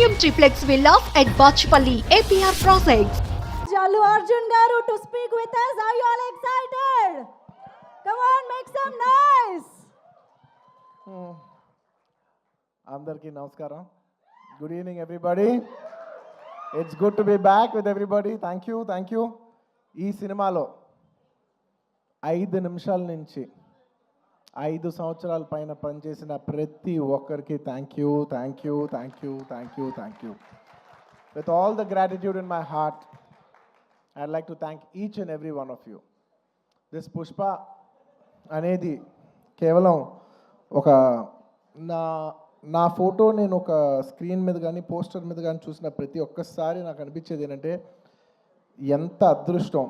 premium triplex villas at Bachpalli, APR Projects. Allu Arjun garu to speak with us. Are you all excited? Come on, make some noise. అందరికీ నమస్కారం. Good evening everybody. It's good to be back with everybody. Thank you. ఈ సినిమాలో 5 నిమిషాల నుంచి 5 సంవత్సరాల పైన పనిచేసిన ప్రతి ఒక్కరికి thank you. With all the gratitude in my heart, I'd like to thank each and every one of you. This Pushpa అనేది కేవలం ఒక నా ఫోటో నేను ఒక స్క్రీన్ మీద కానీ పోస్టర్ మీద కానీ చూసిన ప్రతి ఒక్కసారి నాకు అనిపించేది ఏంటంటే ఎంత అదృష్టం,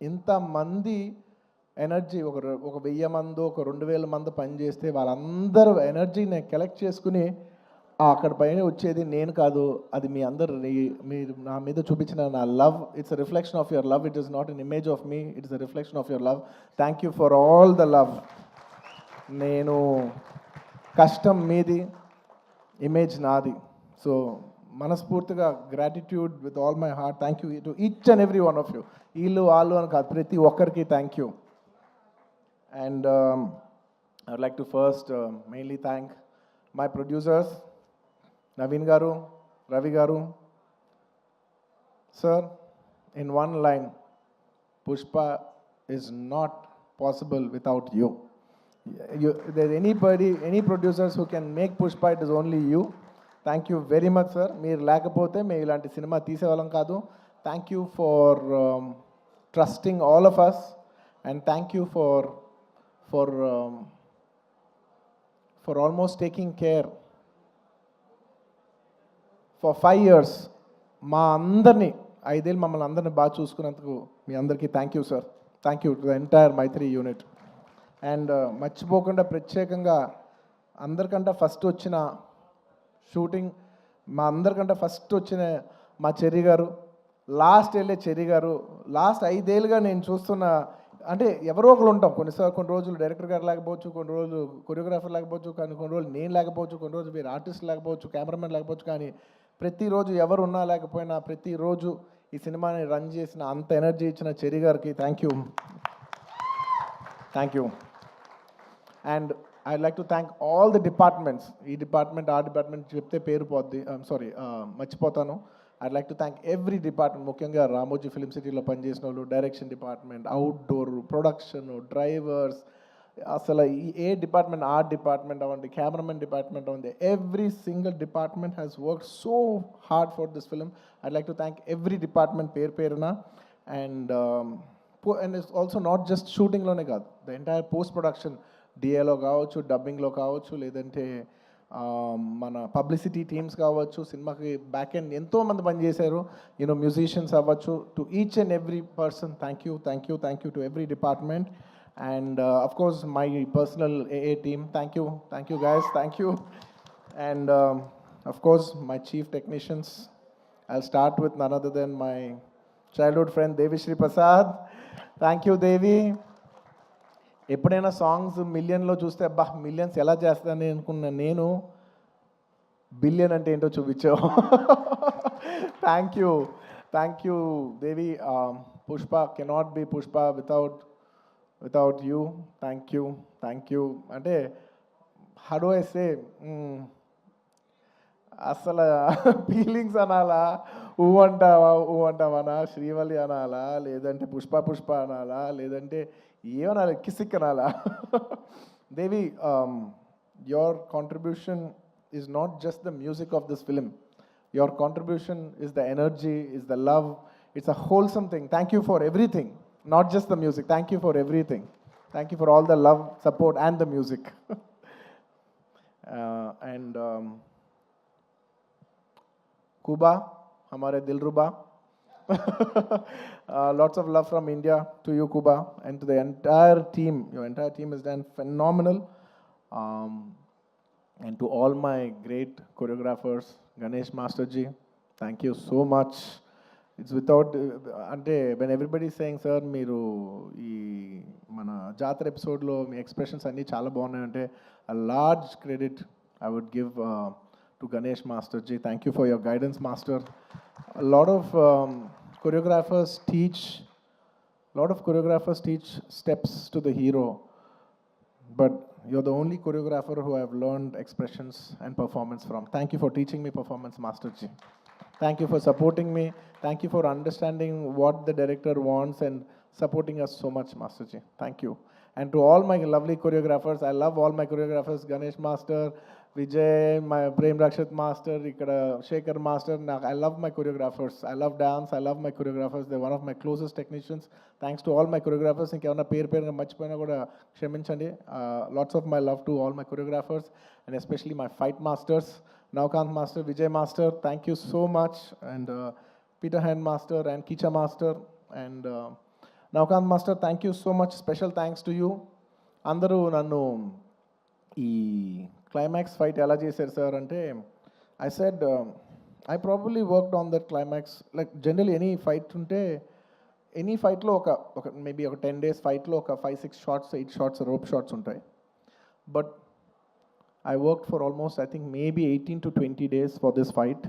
ఇంతమంది ఎనర్జీ, ఒక 1000 మంది, ఒక 2000 మంది పనిచేస్తే వాళ్ళందరూ ఎనర్జీని కలెక్ట్ చేసుకుని అక్కడ పైన వచ్చేది నేను కాదు, అది మీ అందరు, మీరు నా మీద చూపించిన నా love. It's a reflection of your love. It is not an image of me, it is a reflection of your love. Thank you for all the love. నేను కష్టం మీది, ఇమేజ్ నాది. సో మనస్ఫూర్తిగా gratitude with all my heart. Thank you to each and every one of you. వీళ్ళు వాళ్ళు అని కాదు, ప్రతి ఒక్కరికి thank you. And I would like to first mainly thank my producers, Naveen గారు, రవి గారు. Sir, in one line, Pushpa is not possible without you. There's any producers who can make Pushpa, it is only you. Thank you very much, sir. మీరు లేకపోతే మేము ఇలాంటి సినిమా తీసేవాళ్ళం కాదు. Thank you for trusting all of us, and thank you for almost taking care for 5 years. మా అందరినీ 5 ఏళ్ళు మమ్మల్ని అందరినీ బాగా చూసుకున్నందుకు మీ అందరికీ thank you sir. Thank you to the entire Mythri unit. అండ్ మర్చిపోకుండా ప్రత్యేకంగా అందరికంటే ఫస్ట్ వచ్చిన షూటింగ్, మా అందరికంటే ఫస్ట్ వచ్చిన మా చెర్రీ గారు, లాస్ట్ వెళ్ళే చెర్రీ గారు. లాస్ట్ 5 ఏళ్ళుగా నేను చూస్తున్న, అంటే ఎవరో ఒకరు ఉంటాం, కొన్ని రోజులు డైరెక్టర్ గారు లేకపోవచ్చు, కొన్ని రోజులు కొరియోగ్రాఫర్ లేకపోవచ్చు, కానీ కొన్ని రోజులు నేను లేకపోవచ్చు, కొన్ని రోజులు మీరు ఆర్టిస్ట్ లేకపోవచ్చు, కెమెరామెన్ లేకపోవచ్చు, కానీ ప్రతిరోజు ఎవరు ఉన్నా లేకపోయినా ప్రతిరోజు ఈ సినిమాని రన్ చేసిన, అంత ఎనర్జీ ఇచ్చిన చెర్రీ గారికి thank you. And I like to thank all the departments. ఈ డిపార్ట్మెంట్ ఆ డిపార్ట్మెంట్ చెప్తే పేరు పోద్ది, మర్చిపోతాను. I like to thank every department, ముఖ్యంగా రామోజీ ఫిలిం సిటీలో పనిచేసిన వాళ్ళు, direction department, outdoor, production, drivers, అసలు ఏ డిపార్ట్మెంట్ ఆ డిపార్ట్మెంట్ అవ్వండి, కెమెరామెన్ డిపార్ట్మెంట్ అవ్వండి, every single department has work so hard for this film. I like to thank every department పేరున. And it's also not just షూటింగ్లోనే కాదు, ద ఎంటైర్ పోస్ట్ ప్రొడక్షన్, డిఏలో కావచ్చు, డబ్బింగ్లో కావచ్చు, లేదంటే మన పబ్లిసిటీ టీమ్స్ కావచ్చు, సినిమాకి బ్యాక్ ఎండ్ ఎంతోమంది పనిచేశారు, మ్యూజిషియన్స్ అవ్వచ్చు. To each and every person thank you to every department. And of course my personal AA team, thank you guys, thank you. And of course my chief technicians, I'll start with none other than my childhood friend Devi Shri Prasad. Thank you Devi. ఎప్పుడైనా songs మిలియన్లో చూస్తే అబ్బా millions ఎలా చేస్తానని అనుకున్న నేను, billion అంటే ఏంటో చూపించావు. Thank you Devi. Pushpa cannot be Pushpa without you. Thank you. అంటే how do I say, అసలు ఫీలింగ్స్ అనాలా, ఊ అంటావనా, శ్రీవల్లి అనాలా, లేదంటే పుష్ప అనాలా, లేదంటే ఏమనాలి, కిసిక్ అనాలా. దేవి, your contribution is not just the music of this film. Your contribution is the energy, is the love. It's a wholesome thing. Thank you for everything. Not just the music. Thank you for everything. Thank you for all the love, support, and the music. And Kuba, hamare Dilruba. Lots of love from India to you, Kuba, and to the entire team. Your entire team has done phenomenal. And to all my great choreographers, Ganesh Masterji, thank you so much. It's without, అంటే when everybody is saying, sir మీరు ఈ మన జాతర ఎపిసోడ్లో మీ expressions అన్నీ చాలా బాగున్నాయంటే, a large credit I would give to Ganesh Master Ji. Thank you for your guidance, Master. A lot of choreographers teach, steps to the hero, but you're the only choreographer who I've learned expressions and performance from. Thank you for teaching me performance, Master Ji. Thank you for supporting me. Thank you for understanding what the director wants and supporting us so much, Master Ji. Thank you. And to all my lovely choreographers, I love all my choreographers, Ganesh Master, Vijay, my Prem Rakshat Master, Ikkada Shekhar Master. I love my choreographers. I love dance. I love my choreographers. They're one of my closest technicians. Thanks to all my choreographers. Lots of my love to all my choreographers and especially my fight masters. Naukant Master, Vijay Master, thank you so much. And Peter Hand Master and Kicha Master. And Naukant Master, thank you so much. Special thanks to you. Andaru nannu ఈ climax fight ఎలా చేశారు sir అంటే I said I probably worked on that climax like general any fight ఉంటే any ఫైట్లో ఒక maybe ఒక 10 days ఫైట్లో ఒక 5-6 షాట్స్ 8 షాట్స్ రోప్ షాట్స్ ఉంటాయి but I worked for almost, I think, maybe 18 to 20 days for this fight.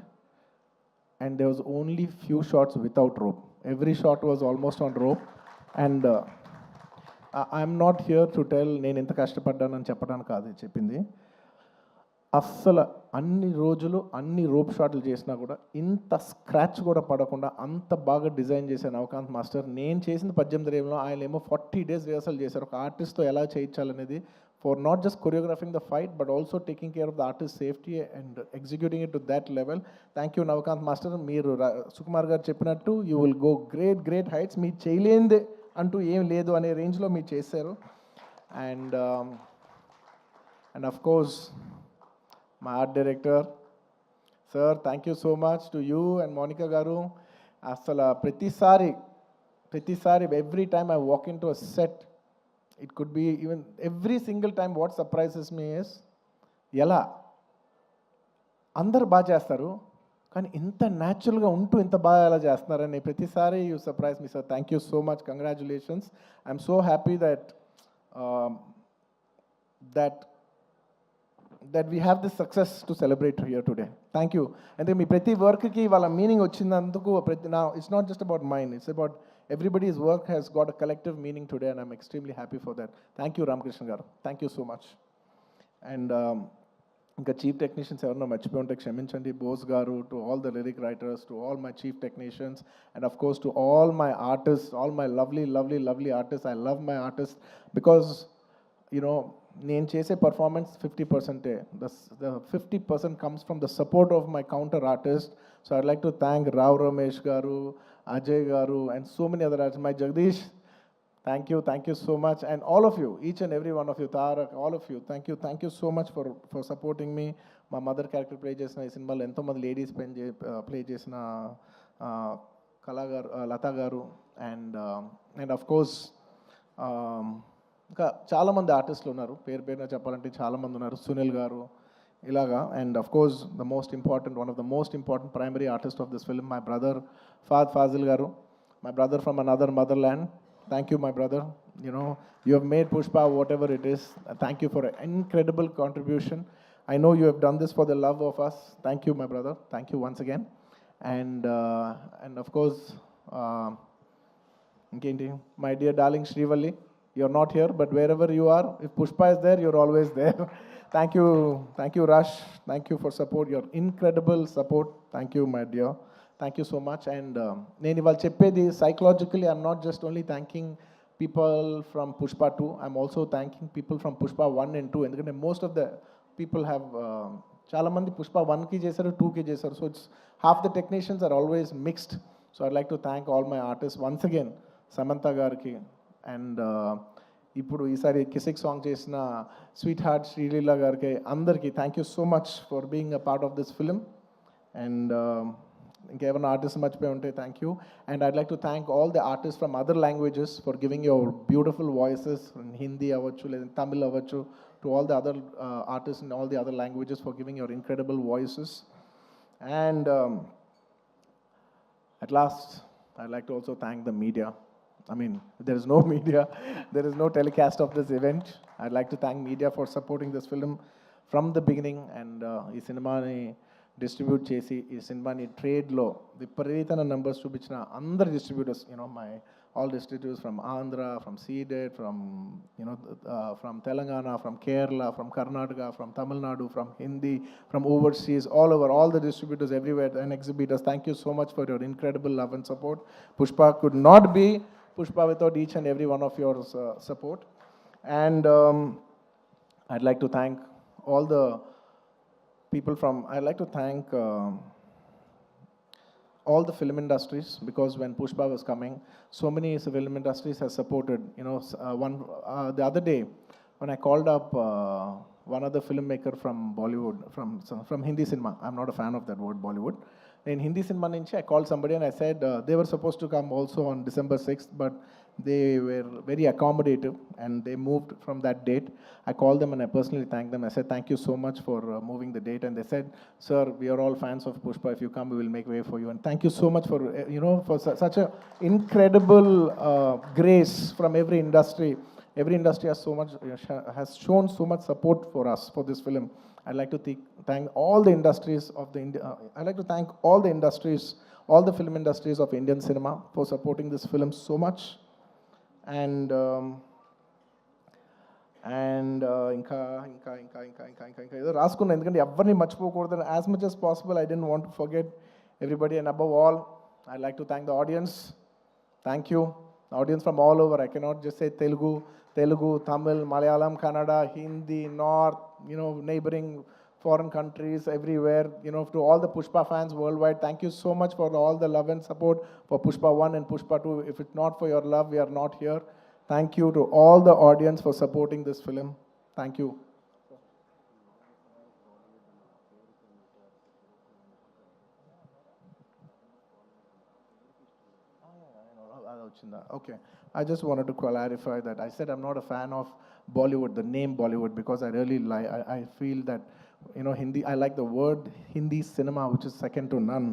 And there was only few shots without rope. Every shot was almost on rope. And I'm not here to tell నేను ఎంత కష్టపడ్డానని చెప్పడానికి కాదు చెప్పింది అస్సలు అన్ని రోజులు అన్ని rope షాట్లు చేసినా కూడా ఇంత స్క్రాచ్ కూడా పడకుండా అంత బాగా డిజైన్ చేశాను నవకాంత్ మాస్టర్ నేను చేసిన 18 రేవులో ఆయన ఏమో 40 days రిహర్సల్ చేశారు ఒక ఆర్టిస్ట్తో ఎలా చేయించాలనేది for not just choreographing the fight but also taking care of the artist's safety and executing it to that level. Thank you Navakant Master. Meeru Sukumar garu cheppinattu you will go great heights. Me cheyalende antu em ledu ane range lo meer chesaru. And of course my art director sir, thank you so much to you and Monica garu. Asala pratisari every time I walk into a set, it could be even every single time, what surprises me is ఎలా అందరు బాగా చేస్తారు కానీ ఇంత న్యాచురల్గా ఉంటూ ఇంత బాగా ఎలా చేస్తున్నారని ప్రతిసారి you surprise me sir. Thank you so much, congratulations. I'm so happy that we have this success to celebrate here today. Thank you. And మీ ప్రతి వర్క్కి వాళ్ళ మీనింగ్ వచ్చినందుకు now it's not just about mine, it's about everybody's work has got a collective meaning today and I'm extremely happy for that. Thank you Ramakrishna garu, thank you so much. And ఇంకా chief technicians ఎవరన్నా మర్చిపోయి ఉంటే క్షమించండి. బోస్ గారు, to all the lyric writers, to all my chief technicians and of course to all my artist, all my lovely artist. I love my artist because నేను చేసే performance 50%. The 50% comes from the support of my counter artist. So I'd like to thank Rao Ramesh garu, Ajay garu and so many other artists. My Jagdish, thank you so much. And all of you, each and every one of you, Tarak, all of you, thank you so much for supporting me. My mother character play chesina ee cinema lo ento mandi ladies play chesina Kala garu, Lata garu and of course ఇంకా చాలామంది ఆర్టిస్టులు ఉన్నారు, పేరున చెప్పాలంటే చాలామంది ఉన్నారు, సునీల్ గారు ఇలాగా. And of course one of the most important primary artist of this film my brother Fazil గారు, my brother from another mother land. Thank you my brother, you have made Pushpa whatever it is. Thank you for an incredible contribution. I know you have done this for the love of us. Thank you my brother, thank you once again. And of course ఇంకేంటి, my dear darling Srivalli, you're not here, but wherever you are, if Pushpa is there, you're always there. Thank you Rush, thank you for support, your incredible support. Thank you my dear, thank you so much. And నేను ఇవాళ చెప్పేది psychologically, I'm not just only thanking people from Pushpa 2, I'm also thanking people from Pushpa 1 and 2, ఎందుకంటే most of the people have చాలా మంది Pushpa 1కి చేశారు, 2కి చేశారు. So it's half the technicians are always mixed. So I'd like to thank all my artists once again, Samantha గారికి and ఇప్పుడు ఈసారి కిసిక్ సాంగ్ చేసిన స్వీట్ హార్ట్ శ్రీలీల గారికి, అందరికీ thank you so much for being a part of this film. And ఇంకేమైనా artist మర్చిపోయి ఉంటే thank you. And I'd like to thank all the artist from other languages for giving your beautiful voices, Hindi అవ్వచ్చు లేదా తమిళ్ అవ్వచ్చు, to all the other artist in all the other languages for giving your incredible voices. And at last I'd like to also thank the media. I mean, there is no media, there is no telecast of this event. I'd like to thank media for supporting this film, from the beginning. And ఈ సినిమాని distribute చేసి ఈ సినిమాని ట్రేడ్లో విపరీతమైన numbers చూపించిన అందరు distributors, my all distributors from Andhra, from Seeded, from from Telangana, from Kerala, from Karnataka, from Tamil Nadu, from Hindi, from overseas, all over, all the distributors everywhere and exhibitors. Thank you so much for your incredible love and support. Pushpa could not be Pushpa without each and every one of your support. And I'd like to thank all the people from. I'd like to thank. All the film industries, because when Pushpa was coming, so many film industries have supported. The other day when I called up one other filmmaker from Bollywood, from Hindi cinema. I'm not a fan of that word Bollywood. In Hindi cinema nunchi I called somebody and I said they were supposed to come also on December 6th, but they were very accommodative and they moved from that date. I called them and I personally thanked them. I said, thank you so much for moving the date. And they said, sir, we are all fans of Pushpa. If you come, we will make way for you. And thank you so much for, for such a incredible grace from every industry. Every industry has so much, has shown so much support for us, for this film. I'd like to thank all the industries of I'd like to thank all the industries, all the film industries of Indian cinema for supporting this film so much. And ఇంకా ఏదో రాసుకున్నాను, ఎందుకంటే ఎవరిని మర్చిపోకూడదు. As much as possible I didn't want to forget everybody. And above all, I'd like to thank the audience. Thank you. The audience from all over. I cannot just say Telugu, Tamil, Malayalam, Kannada, Hindi, North, neighboring foreign countries, everywhere, to all the Pushpa fans worldwide. Thank you so much for all the love and support for Pushpa 1 and Pushpa 2. If it's not for your love, we are not here. Thank you to all the audience for supporting this film. Thank you. Okay. I just wanted to clarify that. I said I'm not a fan of Bollywood, the name Bollywood, because I really like, I feel that, Hindi, I like the word Hindi cinema, which is second to none.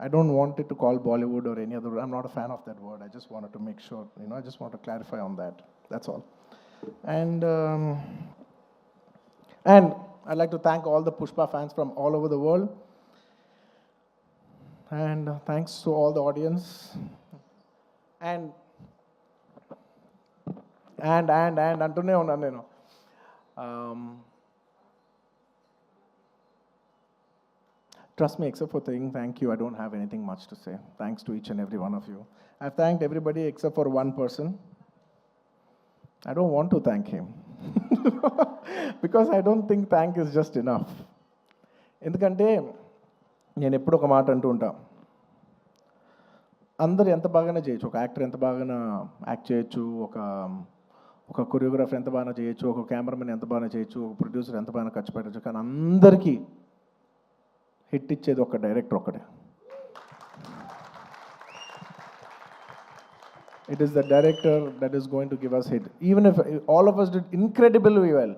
I don't want it to call Bollywood or any other. I'm not a fan of that word. I just wanted to make sure, I just want to clarify on that. That's all. And I'd like to thank all the Pushpa fans from all over the world. And thanks to all the audience. And అంటూనే ఉన్నాను నేను. Trust me, except for saying thank you, I don't have anything much to say. Thanks to each and every one of you. I've thanked everybody except for one person. I don't want to thank him. Because I don't think thank is just enough. ఎందుకంటే నేను ఎప్పుడు ఒక మాట అంటూ ఉంటా, అందరు ఎంత బాగానే చేయొచ్చు, ఒక యాక్టర్ ఎంత బాగానే యాక్ట్ చేయొచ్చు, ఒక కొరియోగ్రాఫర్ ఎంత బాగా చేయొచ్చు, ఒక కెమెరామెన్ ఎంత బాగా చేయొచ్చు, ఒక ప్రొడ్యూసర్ ఎంత బాగా ఖర్చు పెట్టచ్చు, కానీ అందరికీ హిట్ ఇచ్చేది ఒక డైరెక్టర్ ఒక్కడే. It is the director that is going to give us hit. Even if all of us did incredibly well,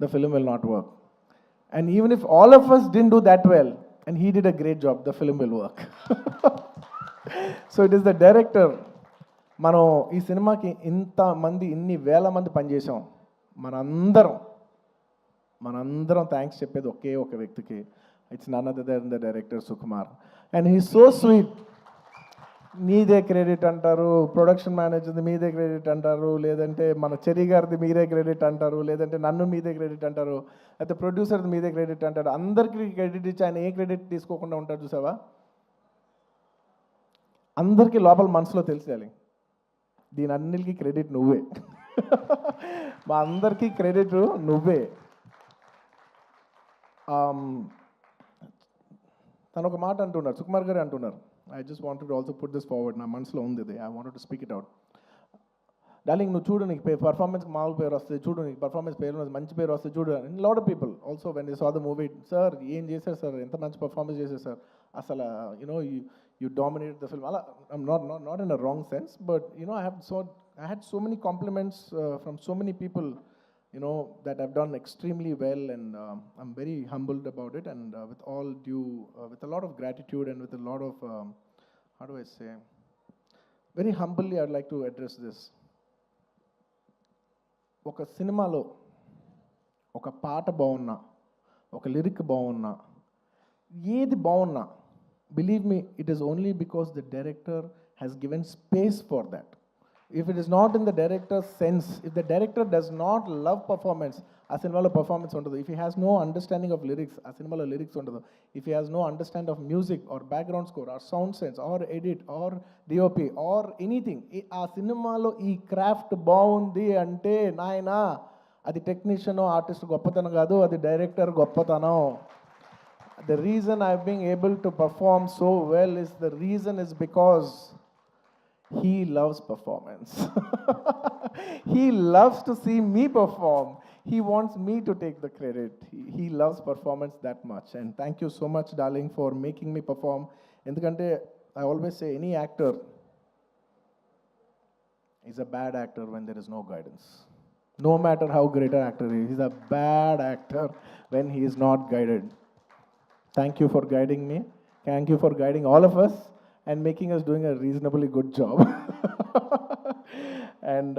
the film will not work. And even if all of us didn't do that well, and he did a great job, the film will work. So it is the director. మనం ఈ సినిమాకి ఇన్ని వేల మంది పనిచేసాం. మనందరం thanks చెప్పేది ఒకే ఒక వ్యక్తికి. It's none other than the director Sukumar. And he so sweet. మీదే క్రెడిట్ అంటారు, ప్రొడక్షన్ మేనేజర్ది మీదే క్రెడిట్ అంటారు, లేదంటే మన చెరి గారిది మీరే క్రెడిట్ అంటారు, లేదంటే నన్ను మీదే క్రెడిట్ అంటారు, అయితే ప్రొడ్యూసర్ది మీదే క్రెడిట్ అంటారు. అందరికీ క్రెడిట్ ఇచ్చి ఆయన ఏ క్రెడిట్ తీసుకోకుండా ఉంటాడు చూసావా. అందరికీ లోపల మనసులో తెలిసేయాలి, దీని అన్నిటికీ క్రెడిట్ నువ్వే. మా అందరికీ క్రెడిట్ నువ్వే. తను ఒక మాట అంటున్నారు, సుకుమార్ గారు అంటున్నారు. I just wanted to also put this forward. నా మనసులో ఉంది ఇది. I wanted to speak it out. Darling నువ్వు చూడు, నీకు పర్ఫార్మెన్స్కి మామూలు పేరు వస్తుంది, చూడు నీకు పర్ఫార్మెన్స్ పేరు మంచి పేరు వస్తుంది చూడు. Lot of people also when they saw the movie, sir ఏం చేశారు సార్, ఎంత మంచి పర్ఫార్మెన్స్ చేశారు సార్, అసలు you dominated the film. I'm not in a wrong sense, but I had so many compliments from so many people, that I've done extremely well, and I'm very humbled about it, and with all due, with a lot of gratitude and with a lot of, how do I say, very humbly I'd like to address this. ఒక సినిమాలో ఒక పాట బాగున్నా, ఒక lyric బాగున్నా, ఏది బాగున్నా, believe me, it is only because the director has given space for that. If it is not in the director's sense, if the director does not love performance, ఆ సినిమాలో పర్ఫార్మెన్స్ ఉండదు. If he has no understanding of lyrics, ఆ సినిమాలో lyrics ఉండదు. If he has no understand of music or background score or sound sense or edit or DOP or anything, ఆ సినిమాలో ఈ craft బాగుంది అంటే నాయనా అది టెక్నీషియన్ ఆర్టిస్ట్ గొప్పతనం కాదు, అది డైరెక్టర్ గొప్పతనం. The reason I've been able to perform so well is the reason is because he loves performance. He loves to see me perform. He wants me to take the credit. He loves performance that much. And thank you so much, darling, for making me perform. Endukante I always say any actor is a bad actor when there is no guidance. No matter how great an actor is, he's a bad actor when he is not guided. Thank you for guiding me. Thank you for guiding all of us and making us doing a reasonably good job. and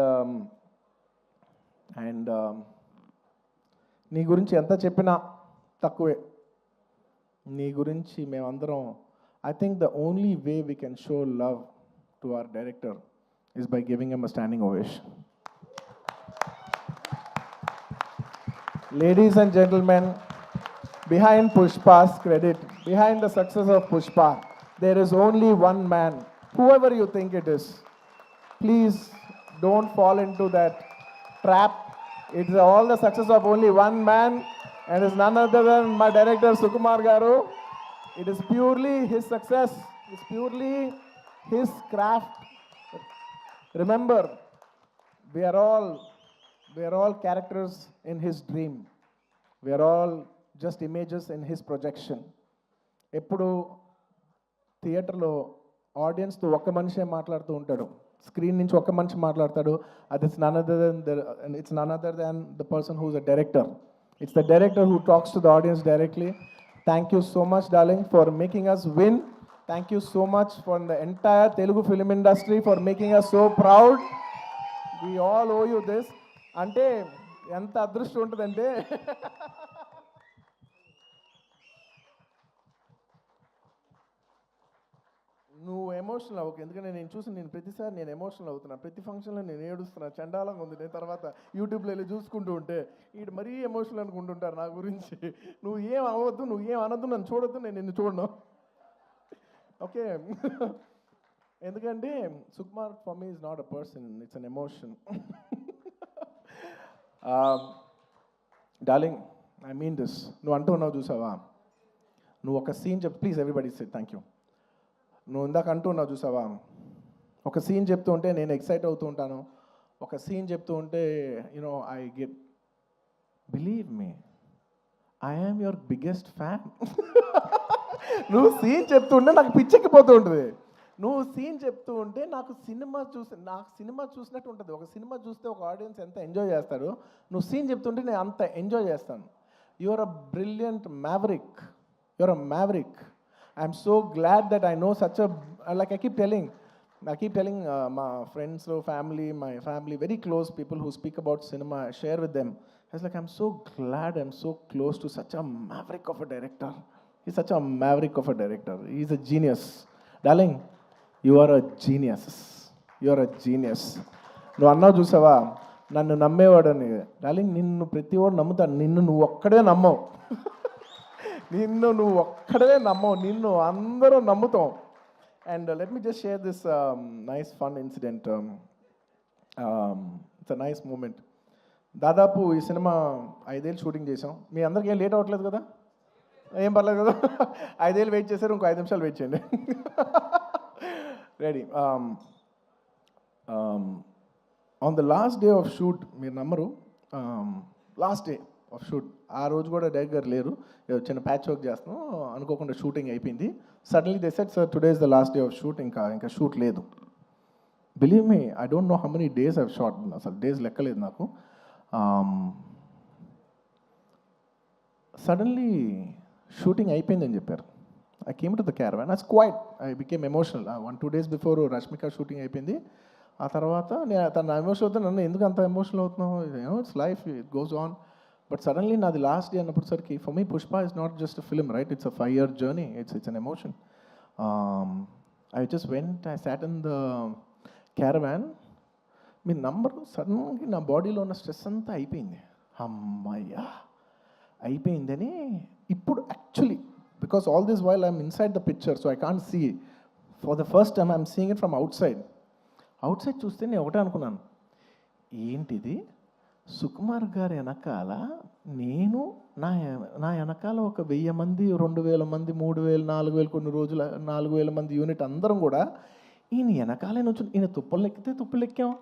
నీ గురించి ఎంత చెప్పినా తక్కువే. నీ గురించి మేమందరం, I think the only way we can show love to our director is by giving him a standing ovation. Ladies and gentlemen, behind Pushpa's credit, behind the success of Pushpa, there is only one man, whoever you think it is. Please don't fall into that trap. It's all the success of only one man, and it's none other than my director Sukumar Garu. It is purely his success, it's purely his craft. Remember, we are all characters in his dream. We are all just images in his projection. ఎప్పుడు థియేటర్లో ఆడియన్స్తో ఒక్క మనిషే మాట్లాడుతూ ఉంటాడు, screen నుంచి ఒక్క మనిషి మాట్లాడతాడు. అది it's none other than the person who is a director. It's the director who talks to the audience directly. Thank you so much darling for making us win. Thank you so much for the entire Telugu film industry for making us so proud. We all owe you this. అంటే ఎంత అదృష్టం ఉంటుందంటే నువ్వు emotional అవ్వకు, ఎందుకంటే నేను ప్రతిసారి నేను ఎమోషనల్ అవుతున్నాను. ప్రతి ఫంక్షన్లో నేను ఏడుస్తున్నా, చండాలంగా ఉంది. నేను తర్వాత యూట్యూబ్లో వెళ్ళి చూసుకుంటూ ఉంటే వీడు మరీ ఎమోషనల్ అనుకుంటుంటారు నా గురించి. నువ్వు ఏం అవ్వద్దు, నువ్వు ఏం అనొద్దు, నన్ను చూడొద్దు, నేను నిన్ను చూడను, ఓకే? ఎందుకంటే Sukumar for me is not a person, it's an emotion. Darling, I mean this. నువ్వు అంటూ ఉన్నావు చూసావా, నువ్వు ఒక సీన్ చెప్పు. Please everybody say thank you. నువ్వు ఇందాక అంటున్నావు చూసావా, ఒక సీన్ చెప్తూ ఉంటే నేను ఎక్సైట్ అవుతూ ఉంటాను. ఒక సీన్ చెప్తూ ఉంటే you know I get, believe me, I am your biggest fan. నువ్వు సీన్ చెప్తుంటే నాకు పిచ్చెక్కిపోతూ ఉంటుంది. నువ్వు సీన్ చెప్తూ ఉంటే నాకు సినిమా చూసినట్టు ఉంటుంది. ఒక సినిమా చూస్తే ఒక ఆడియన్స్ ఎంత ఎంజాయ్ చేస్తారు, నువ్వు సీన్ చెప్తుంటే నేను అంత ఎంజాయ్ చేస్తాను. You are a brilliant maverick. You are a maverick. I'm so glad that I know such a, like I keep telling my friends, my family, very close people who speak about cinema, I share with them. I was like, I'm so glad I'm so close to such a maverick of a director. He's such a maverick of a director. He's a genius. Darling, you are a genius. You are a genius. నువ్వు అన్నావు చూసావా, నన్ను నమ్మేవాడని. Darling, నిన్ను ప్రతివాడు నమ్ముతాడు, నిన్ను నువ్వు ఒక్కడే నమ్మవు. నిన్ను నువ్వు ఒక్కడే నమ్మవు, నిన్ను అందరూ నమ్ముతాం. And let me just share this nice fun incident. It's a nice moment. దాదాపు ఈ సినిమా 5 ఏళ్ళు షూటింగ్ చేసాం. మీ అందరికీ ఏం లేట్ అవ్వట్లేదు కదా, ఏం పర్లేదు కదా? 5 ఏళ్ళు వెయిట్ చేశారు, ఇంకో 5 నిమిషాలు వెయిట్ చేయండి. Ready. On the last day of shoot, మీరు నమ్మరు, లాస్ట్ డే ఆఫ్ షూట్, ఆ రోజు కూడా డైరెక్టర్ గారు లేరు, చిన్న ప్యాచ్ వర్క్ చేస్తున్నాం, అనుకోకుండా షూటింగ్ అయిపోయింది. Suddenly they said, sir today is the last day of shoot, ఇంకా షూట్ లేదు. Believe me, I don't know how many days I've shot, అసలు డేస్ లెక్కలేదు నాకు. సడన్లీ షూటింగ్ అయిపోయిందని చెప్పారు. I came to the caravan, I quite, I became emotional. 1-2 days before Rashmika shooting అయిపోయింది. ఆ తర్వాత నేను తన ఎమోషన్ అవుతాను, నన్ను ఎందుకు అంత ఎమోషనల్ అవుతున్నావు, it's life, it goes on. But suddenly నాది లాస్ట్ డే అన్నప్పటిసరికి for me Pushpa is not just a film, right? It's a 5-year journey, it's an emotion. I just went, I sat in the caravan. మీ number సడన్గా నా బాడీలో ఉన్న stress అంతా అయిపోయింది. అమ్మయ్యా అయిపోయిందని ఇప్పుడు actually, because all this while I'm inside the picture, so I can't see. For the first time I'm seeing it from outside చూస్తే నేను ఒకటే అనుకున్నాను, ఏంటిది సుకుమార్ గారి వెనకాల నేను నా వెనకాల ఒక 1000 మంది, 2000 మంది, 3000, 4000, కొన్ని రోజులు 4000 మంది యూనిట్ అందరం కూడా ఈయన వెనకాలే నుంచి, ఈయన తుప్పలు ఎక్కితే తుప్పలు ఎక్కాం,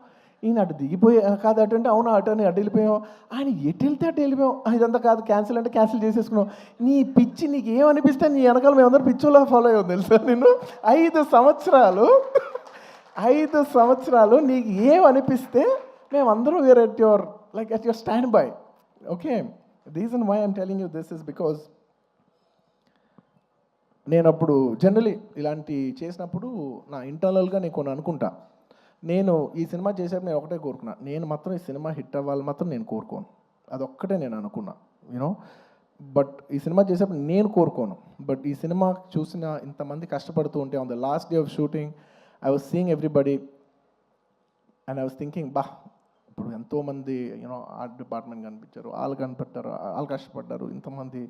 ఈయన అటు దిగిపోయి కాదు అటు అంటే అవును అటు అని అటు వెళ్ళిపోయాం, ఆయన ఎటు వెళ్తే అటు వెళ్ళిపోయాం, ఇదంతా కాదు క్యాన్సిల్ అంటే క్యాన్సిల్ చేసేసుకున్నాం. నీ పిచ్చి నీకు ఏమనిపిస్తే నీ వెనకాల మేమందరం పిచ్చోలా ఫాలో అయ్యాం తెలుసా. నేను 5 సంవత్సరాలు నీకు ఏమనిపిస్తే మేమందరం were at your like at your standby. Okay, reason why I'm telling you this is because నేను అప్పుడు జనరలీ ఇలాంటి చేసినప్పుడు నా ఇంటర్నల్గా నేను కొన్ని అనుకుంటా. నేను ఈ సినిమా చేసేప్పుడు నేను ఒకటే కోరుకున్నా, నేను మాత్రం ఈ సినిమా హిట్ అవ్వాలి మాత్రం నేను కోరుకోను, అదొక్కటే నేను అనుకున్నా, యూనో. బట్ ఈ సినిమా చేసేప్పుడు నేను కోరుకోను, బట్ ఈ సినిమా చూసిన ఇంతమంది కష్టపడుతూ ఉంటే on the last day of shooting I was seeing everybody and I was thinking, బా ఇప్పుడు ఎంతోమంది యూనో ఆర్ట్ డిపార్ట్మెంట్ కనిపించారు, వాళ్ళు కష్టపడ్డారు, ఇంతమంది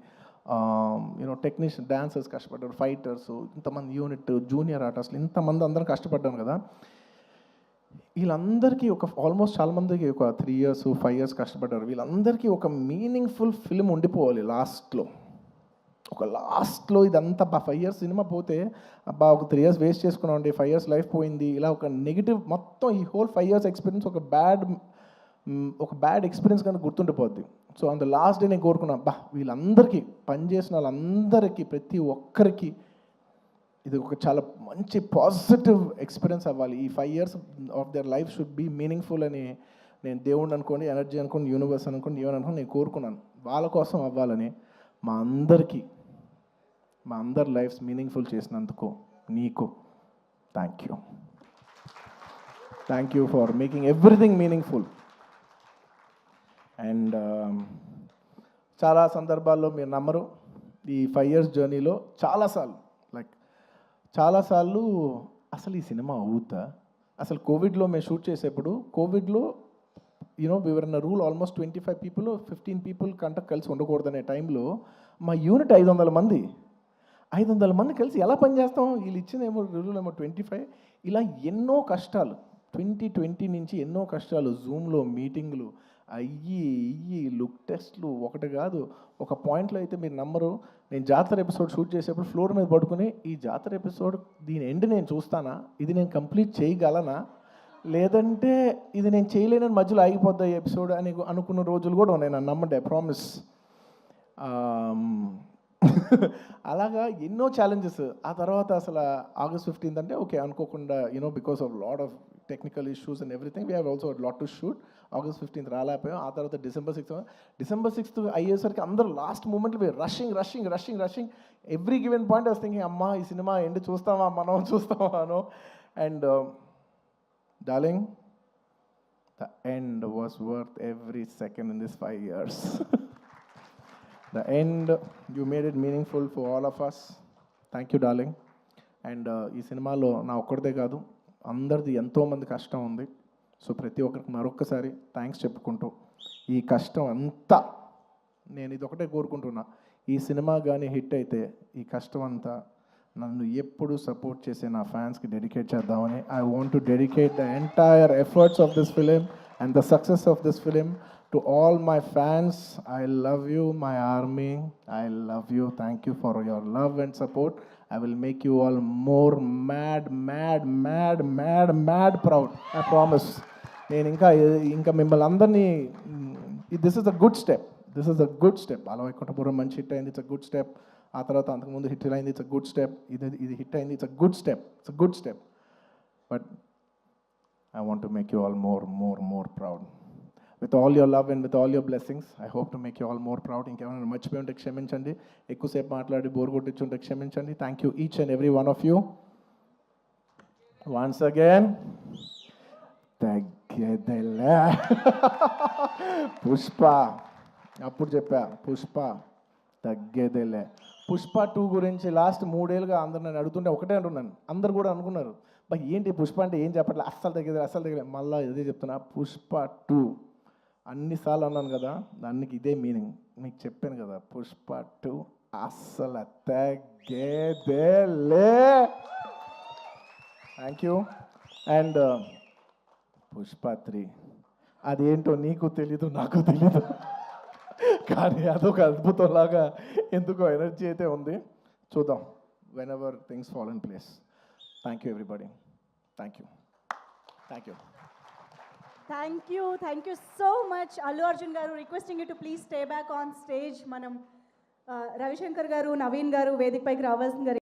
యూనో టెక్నీషియన్, డాన్సర్స్ కష్టపడ్డారు, ఫైటర్స్, ఇంతమంది యూనిట్, జూనియర్ ఆర్టిస్టులు, ఇంతమంది అందరం కష్టపడ్డాను కదా. వీళ్ళందరికీ ఆల్మోస్ట్ చాలామందికి ఒక 3 years 5 years కష్టపడ్డారు. వీళ్ళందరికీ ఒక మీనింగ్ఫుల్ ఫిల్మ్ ఉండిపోవాలి లాస్ట్లో ఇదంతా 5 years సినిమా పోతే అబ్బా ఒక 3 years వేస్ట్ చేసుకున్నామండి, 5 years లైఫ్ పోయింది, ఇలా ఒక నెగిటివ్ మొత్తం ఈ హోల్ 5 years ఎక్స్పీరియన్స్ ఒక బ్యాడ్ ఎక్స్పీరియన్స్ కనుక గుర్తుండిపోద్ది. So on the last day నేను కోరుకున్నా, అబ్బా వీళ్ళందరికీ పనిచేసిన వాళ్ళందరికీ ప్రతి ఒక్కరికి ఇది ఒక చాలా మంచి పాజిటివ్ ఎక్స్పీరియన్స్ అవ్వాలి, ఈ 5 years of their life should be meaningful అని నేను దేవుడిని అనుకోండి, ఎనర్జీ అనుకోండి, యూనివర్స్ అనుకోండి, ఏమని అనుకోండి నేను కోరుకున్నాను. వాళ్ళ కోసం అవ్వాలని మా అందరి లైఫ్స్ మీనింగ్ఫుల్ చేసినందుకు నీకు thank you for making everything meaningful. And చాలా సందర్భాల్లో మీరు నమ్మరు, ఈ 5 years జర్నీలో చాలాసార్లు అసలు ఈ సినిమా అవుద్దా, అసలు కోవిడ్లో మేము షూట్ చేసేప్పుడు కోవిడ్లో you know we were in rule almost 25 people 15 people కంట కలిసి ఉండకూడదనే టైంలో మా యూనిట్ 500 మంది కలిసి ఎలా పనిచేస్తాం, వీళ్ళు ఇచ్చిందేమో రూల్ ఏమో 25. ఇలా ఎన్నో కష్టాలు 2020 నుంచి ఎన్నో కష్టాలు, జూమ్లో మీటింగ్లు అయ్యి లుక్ టెస్ట్లు, ఒకటి కాదు. ఒక పాయింట్లో అయితే మీరు నమ్మరు, నేను జాతర ఎపిసోడ్ షూట్ చేసేప్పుడు ఫ్లోర్ మీద పడుకుని ఈ జాతర ఎపిసోడ్ దీని ఎండ్ నేను చూస్తానా, ఇది నేను కంప్లీట్ చేయగలనా, లేదంటే ఇది నేను చేయలేనని మధ్యలో ఆగిపోద్దా ఈ ఎపిసోడ్ అని అనుకున్న రోజులు కూడా ఉన్నాయి. నన్ను నమ్మండి, ఐ ప్రామిస్. అలాగా ఎన్నో ఛాలెంజెస్. ఆ తర్వాత అసలు August 15th అంటే ఓకే అనుకోకుండా you know because of lot of technical issues and everything we have also lot to shoot. August 15th రాలేకపోయాం. ఆ తర్వాత December 6th అయ్యేసరికి అందరూ లాస్ట్ మూమెంట్లో rushing every given point I was thinking, అమ్మా ఈ సినిమా ఎండ్ చూస్తామా అనో. And darling, the end was worth every second in this 5 years. The end, you made it meaningful for all of us. Thank you, darling. And ఈ సినిమాలో నా ఒక్కడిదే కాదు, అందరిది ఎంతోమంది కష్టం ఉంది. సో ప్రతి ఒక్కరికి మరొక్కసారి థ్యాంక్స్ చెప్పుకుంటూ, ఈ కష్టం అంతా నేను ఇది ఒకటే కోరుకుంటున్నా, ఈ సినిమా కానీ హిట్ అయితే ఈ కష్టం అంతా నన్ను ఎప్పుడు సపోర్ట్ చేసే నా ఫ్యాన్స్కి డెడికేట్ చేద్దామని. I want to dedicate the entire efforts of this film and the success of this film to all my fans. I love you my army, I love you. Thank you for your love and support. I will make you all more mad proud. I promise. నేను ఇంకా మిమ్మల్ని అందరినీ, this is a good step. బాలవైకుంఠపురం మంచి hit అయింది, it's a good step. ఆ తర్వాత అంతకుముందు హిట్ అయింది, ఇట్స్ అ గుడ్ స్టెప్. ఇది హిట్ అయింది, it's a good step. But I want to make you all more proud. With all your love and with all your blessings, I hope to make you all more proud. ఇంకేమైనా మర్చిపోయి ఉంటే క్షమించండి, ఎక్కువసేపు మాట్లాడి bore కొట్టించుంటే క్షమించండి. Thank you each and every one of you. Once again తగ్గేదెలా పుష్ప, అప్పుడు చెప్పా పుష్ప తగ్గేదేలే. పుష్ప 2 గురించి లాస్ట్ 3 ఏళ్ళుగా అందరు నన్ను అడుగుతుంటే ఒకటే అంటున్నాను. అందరు కూడా అనుకున్నారు బా ఏంటి పుష్ప అంటే ఏం చెప్పట్లే, అస్సలు తగ్గేది. మళ్ళీ ఇదే చెప్తున్నా, పుష్ప 2 అన్నిసార్లు అన్నాను కదా, దానికి ఇదే మీనింగ్. మీకు చెప్పాను కదా, పుష్ప 2 అస్సలు తగ్గేదేలే. Thank you. అండ్ పుష్ప 3 అదేంటో నీకు తెలీదు, నాకు తెలీదు, కానీ అదొక అద్భుతంలాగా ఎందుకో ఎనర్జీ అయితే ఉంది. చూద్దాం, when ever things fall in place. Thank you everybody. Thank you. Thank you so much, Allu Arjun garu. Requesting you to please stay back on stage. మనం రవిశంకర్ గారు, నవీన్ గారు వేదికపైకి రావాల్సిందిగా